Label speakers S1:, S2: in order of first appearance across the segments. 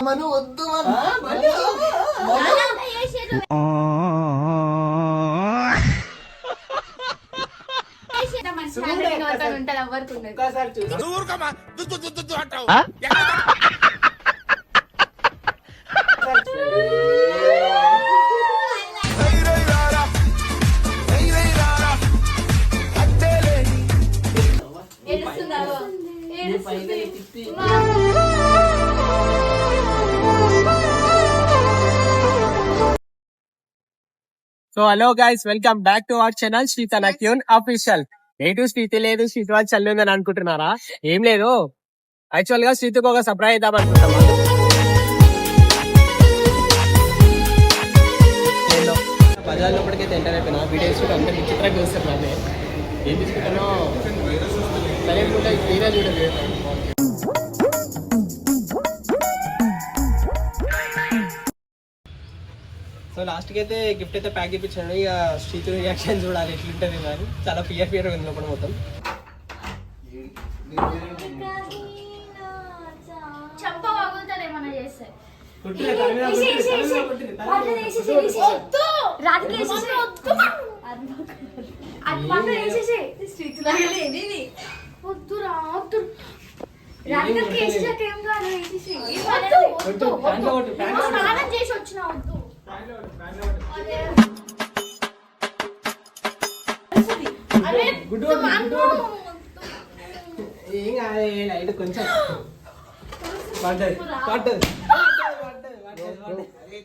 S1: మను వద్దు
S2: so hello guys, welcome back to our channel Shritha నక్యూన్ official. ఏంటో శ్రీతి లేదు, శ్రీతి వాళ్ళు చల్లి ఉందని అనుకుంటున్నారా? ఏం లేదు, యాక్చువల్ గా శ్రీతికి ఒక సర్ప్రైజ్ ఇద్దాం అనుకుంటున్నాం. బజార్ లోపలికైతే ఎంటర్ అయిపోయినా వీడియోస్ కూడా అంత విచిత్రంగా చూస్తున్నాను. ఏం తీసుకుంటానో సరే తీరా చూడలేదు. సో లాస్ట్కి అయితే గిఫ్ట్ అయితే ప్యాక్ చేయించాను. ఇక శ్రీతు రియాక్షన్ చూడాలి ఎట్లుంటుంది కానీ చాలా ఫియర్ ఉంది లోపల మొత్తం. ఏం కాదు, లైట్ కొంచెం పడ్డది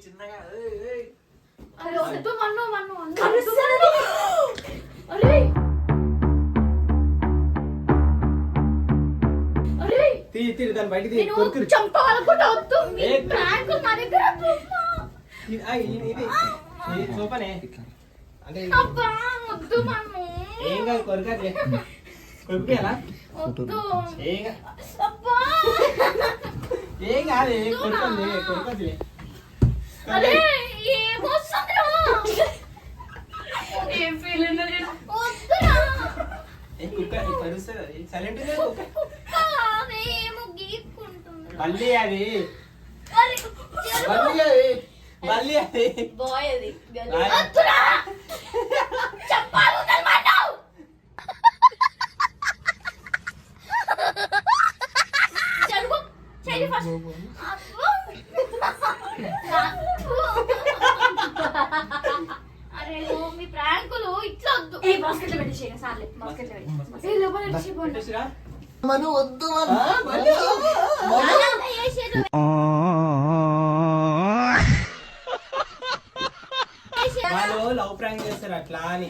S2: చిన్నగా. తీరు దాని బయట సోపనే అంటే ఏం కాదు, కొరకట్లే కొరికేలా ఏం కాదు, కొరకట్లే సైలెంట్ మళ్ళీ అది మళ్ళీ అది
S3: మీ ప్రాంకులు ఇట్లా వద్దు.
S1: మను వద్దు
S2: వాళ్ళు లవ్ ప్రాంక్ చేస్తారు అట్లా అని.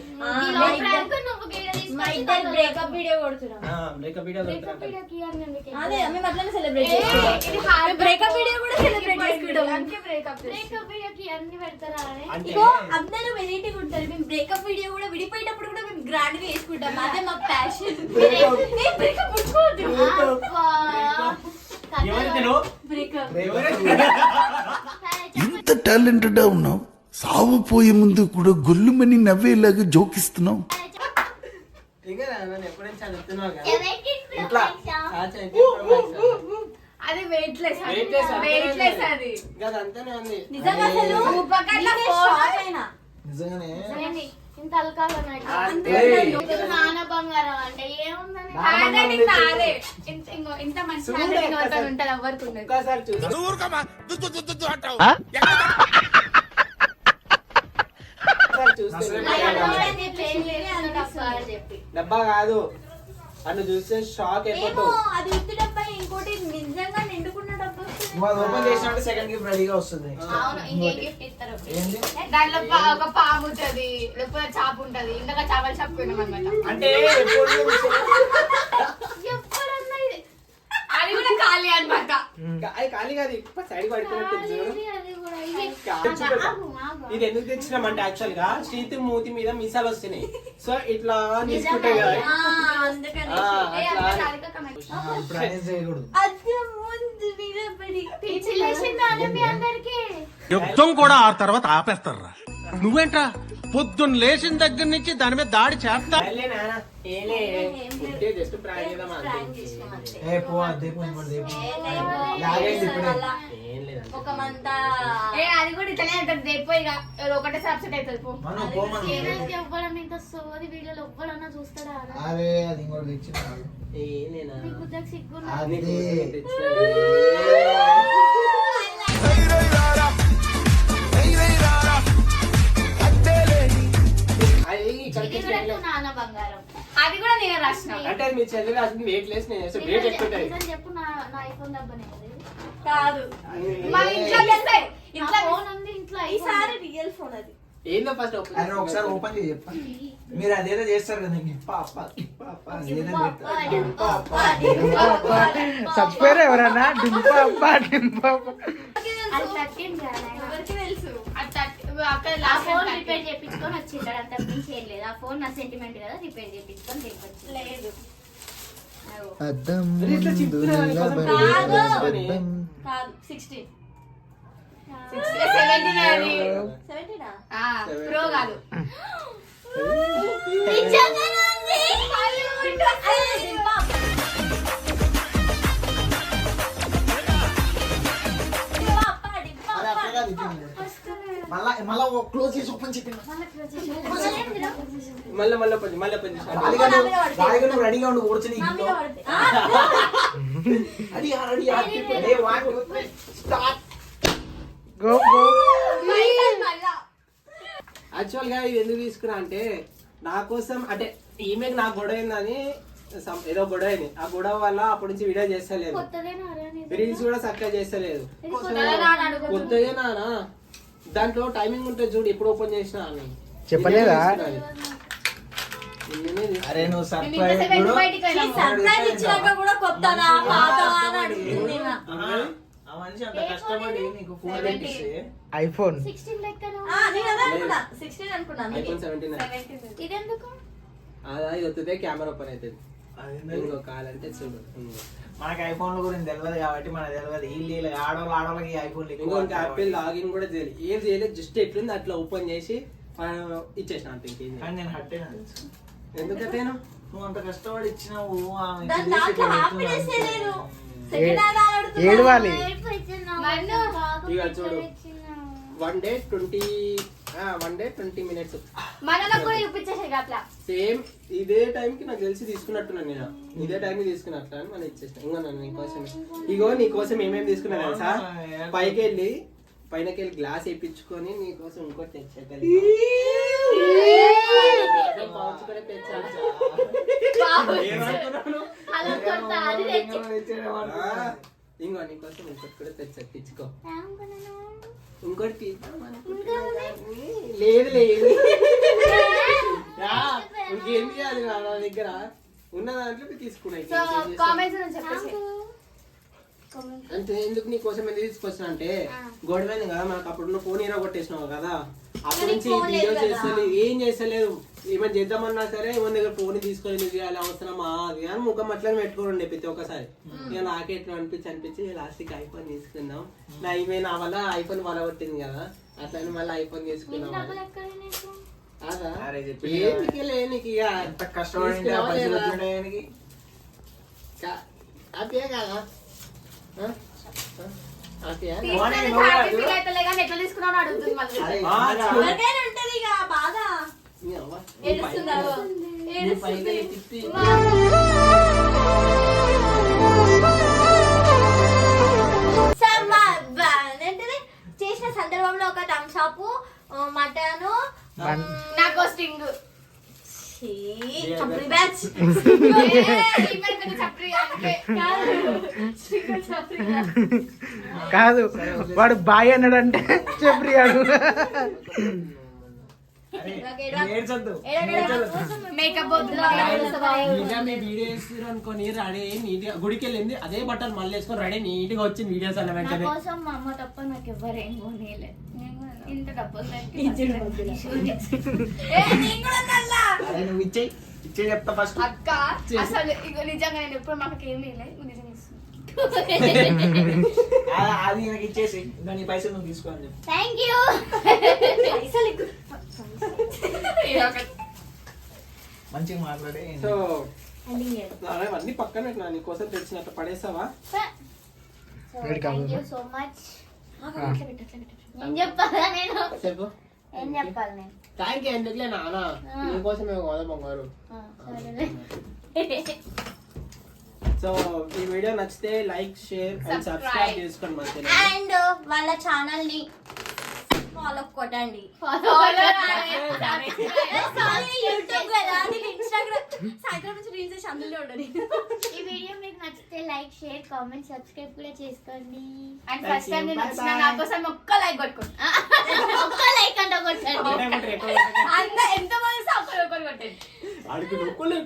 S3: బ్రేకప్ వీడియో కొడుతున్నాం.
S2: బ్రేకప్ వీడియో
S3: అదే మేము అట్లనే సెలబ్రేట్ చేసుకుంటాం. బ్రేకప్ వీడియో కూడా సెలబ్రేట్ చేసుకుంటాం. అందుకే బ్రేకప్ వీడియోకి అన్ని పెడతారా? ఇగో అందరూ వెరైటీగా ఉంటారు. మేము బ్రేకప్ వీడియో కూడా విడిపోయేటప్పుడు కూడా మేము గ్రాండ్ గా చేసుకుంటాం. అదే మా ప్యాషన్. బ్రేకప్ పుచ్చుకోవద్దు.
S4: ఇంత టాలెంటెడ్ ఉన్నావు, సావుపోయే ముందు కూడా గొల్లుమని నవ్వేలాగా జోకిస్తున్నావు.
S3: అది వెయిట్లెస్ అది నిజంగానే ఇంత నాన్న బంగారం అంటే ఏముందని ఇంత మంచి ఉంటది ఎవరికి
S2: డబ్బా కాదు అటు చూస్తే షాక్ అయిపోతావు.
S3: అది ఉత్తి డబ్బా, ఇంకోటి నిజంగా నిండుకున్న డబ్బా.
S2: ఓపెన్ చేసినట్టు సెకండ్ గిఫ్ట్ రెడీగా వస్తుంది.
S3: దాంట్లో ఒక పాము ఉంటది, లేకపోతే చాప ఉంటది. ఇందాక చేపల షాప్ పోయినాం అనమాట.
S2: అంటే
S3: అది కూడా ఖాళీ అనమాట.
S2: అది ఖాళీ కాదు, సైడ్ పడుకున్నట్టు. ఇది ఎందుకు తెచ్చినామంటే యాక్చువల్ గా శ్రీతి మూతి మీద మిసాలు వస్తున్నాయి. సో ఇట్లా తీసుకుంటే
S3: పిచ్చి లేచిందా మీ అందరికి
S1: యుద్ధం కూడా ఆ తర్వాత ఆపేస్తారా నువ్వేంట్రా పొద్దున్న లేచిన దగ్గర నుంచి దాని మీద దాడి చేస్తా
S2: జస్ట్ ప్రాంక్ చేద్దాం
S3: ఒక మంత అది కూడా ఇట్లనే అంటారు రేపు ఇక ఒకటే సబ్సెట్ అవుతుంది పో ఎవ్వరన్నా ఇంత సోది వీడియోలో ఎవ్వరన్నా చూస్తాడా సిగ్గు నాన్న బంగారం అది కూడా నేను రాసిన
S2: అంటే మీ చెల్లి రాసింది వెయిట్ లెస్ నేను వెయిట్ ఎక్కువ
S3: చెప్పు నా ఐఫోన్ డబ్బనే కాదు మా ఇంట్లో ఫోన్ ఉంది ఇంట్లో ఈసారి రియల్ ఫోన్ అది
S2: ఏందో ఫస్ట్
S5: ఒకసారి ఓపెన్ చేసి చెప్ప మీరు అదేదో చేస్తారు కదా
S6: చచ్చిపోయారు ఎవరన్నా డింపా
S3: ఆ ఫోన్ రిపేర్ చేయించుకొని వచ్చింటాడు అంత మించి ఏం లేదు ఆ ఫోన్ నా సెంటిమెంట్ కదా రిపేర్ చేయించుకొని తెప్పచ్చు లేదు కాదు 16 ప్రో కాదు
S5: మళ్ళా క్లోజ్ చేసి ఓపెన్ చెప్పి నువ్వు రెడీగా ఉండి కూర్చొని
S2: యాక్చువల్ గా ఇది ఎందుకు తీసుకున్నా అంటే నా కోసం అంటే ఈమెకి నాకు గొడవ అయిందని ఏదో గొడవ అయింది ఆ గొడవ వల్ల అప్పటి నుంచి వీడియో చేస్తలేదు రీల్స్ కూడా చక్కగా చేస్తలేదు కొత్తగా నానా దాంట్లో టైమింగ్ ఉంటుంది చూడు ఎప్పుడు ఓపెన్ చేసినా అని
S6: చెప్పలేదా
S5: అరే నువ్వు సర్ప్రైజ్
S3: కూడా కొత్తదా
S5: ఆ మనిషి అంత కష్టపడి నీకు ఫోన్ పెట్టిస్తే
S6: ఐఫోన్
S3: 16 లెక్కన 16 అనుకున్నాను
S2: ఐఫోన్ 17
S3: ఇదెందుకు
S2: అది వస్తుంది కెమెరా ఓపెన్ అవుతుంది ఇంకో కాలంటే చూడు
S5: మనకి ఐఫోన్ గురించి తెలియదు కాబట్టి మనకు తెలియదు వీళ్ళు ఆడవాళ్ళకి ఐఫోన్
S2: ఇంకొక యాపిల్ లాగిన్ కూడా చేయలేదు ఏం చేయలేదు జస్ట్ ఎట్లుంది అట్లా ఓపెన్ చేసి ఇచ్చేసిన అంత ఇంకేం
S5: కానీ నేను హట్టేనా
S2: ఎందుకంటేనా
S5: నువ్వు అంత కష్టపడి ఇచ్చినావు
S6: ఏడవాలి
S2: ఇక చూడు 1 day 20 minutes
S3: మనలో కూడా చూపించేసాయి అట్లా
S2: సేమ్ ఇదే టైం కి నాకు తెలిసి తీసుకున్నట్టున్నాను నేను ఇదే టైం కి తీసుకున్నట్టు అని మనం ఇచ్చేసిన ఇంకా నన్ను నీకోసం ఇగో నీకోసం ఏమేమి తీసుకున్నా తెలుసా పైకి వెళ్ళి గ్లాస్ వేయించుకొని నీకోసం ఇంకోటి తెచ్చాక ఇంకో నీకోసం ఇంకోటి కూడా తెచ్చా తెచ్చుకో ఇంకోటి లేదు ఇంకేం చేయాలి నా దగ్గర ఉన్న దాంట్లో తీసుకున్నాయి అంటే ఎందుకు నీ కోసం ఎందుకు తీసుకొచ్చిన అంటే గొడవైంది కదా మనకు అప్పుడు ఫోన్ హీరో కొట్టేసినావు కదా అప్పటి నుంచి వీడియో చేస్తలేదు ఏం చేస్తలేదు ఏమైనా చేద్దామన్నా సరే ఏమైనా దగ్గర ఫోన్ తీసుకొని ఎందుకు చేయాలి అవసరమా అది అని ముఖం అట్లా పెట్టుకోండి ప్రతి ఒక్కసారి ఇక నాకే ఎట్లా అనిపించి లాస్ట్కి ఐఫోన్ తీసుకుందాం నా ఈమె నా వల్ల ఐఫోన్ వల్ల కొట్టింది కదా అట్లా మళ్ళీ ఐఫోన్ తీసుకున్నాం అదా నీకు
S5: ఎంత కష్టపడి
S2: హ్యాపీయే కదా
S3: ఎట్లా తీసుకున్నావు అడుగుతుంది బాధ చేసిన సందర్భంలో ఒక థమ్స్అప్ మటన్ నాకు స్టింగ్
S6: కాదు వాడు బాయ్ అన్నాడంటే చెప్పియాడు
S2: అనుకోని రెడీ నీట్గా గుడికి వెళ్ళింది అదే బట్టలు మళ్ళీ వేసుకొని రెడీ నీట్ గా వచ్చింది వీడియోస్ అన్న వెంటనే
S3: మా అమ్మ తప్ప నాకు ఎవరేం కొనేలే ఇంత డబ్బులు
S5: నువ్వు ఇచ్చే చెప్తా ఫస్ట్
S3: అక్క అసలు ఇక నిజంగా నేను ఎప్పుడు మాకు ఏమీ లేదు నిజంగా
S5: అది నాకు ఇచ్చేసి ఇంకా నీ పైసలు నువ్వు తీసుకో అని చెప్పు.
S3: Thank you.
S5: మంచిగా మాట్లాడే
S2: సో అవన్నీ పక్కన పెట్టినా నీకోసం తెచ్చినట్టు పడేసావా?
S3: Thank you so much. ఏం చెప్పాలా నేను?
S2: చెప్పు.
S3: ఏం చెప్పాలి నేను?
S2: థ్యాంక్ యూ ఎందుకులే నాన్న, నీకోసమే కదా బంగారు.
S3: సరేలే.
S2: సో ఈ వీడియో నచ్చితే లైక్, షేర్ అండ్ సబ్స్క్రైబ్ చేసుకోండి మా ఛానల్.
S3: అండ్ వాళ్ళ ఛానల్ ని ఫాలో కొట్టండి. యూట్యూబ్ కదా, ఇన్స్టాగ్రామ్ సాయంత్రం నుంచి రీల్స్ చేసి అందులో ఉండదు.
S7: ఈ వీడియో మీకు నచ్చితే లైక్, షేర్, కామెంట్, సబ్స్క్రైబ్ కూడా చేసుకోండి.
S3: అండ్ ఫస్ట్ టైం నేను వచ్చిన నా కోసం ఒక్క లైక్ కొట్టుకోండి.
S7: ఒక్క లైక్ అంటే కొట్టండి.
S3: అంత ఎంత మంది ఒక్కరు కొట్టండి.
S2: ఆడికి నొక్కులు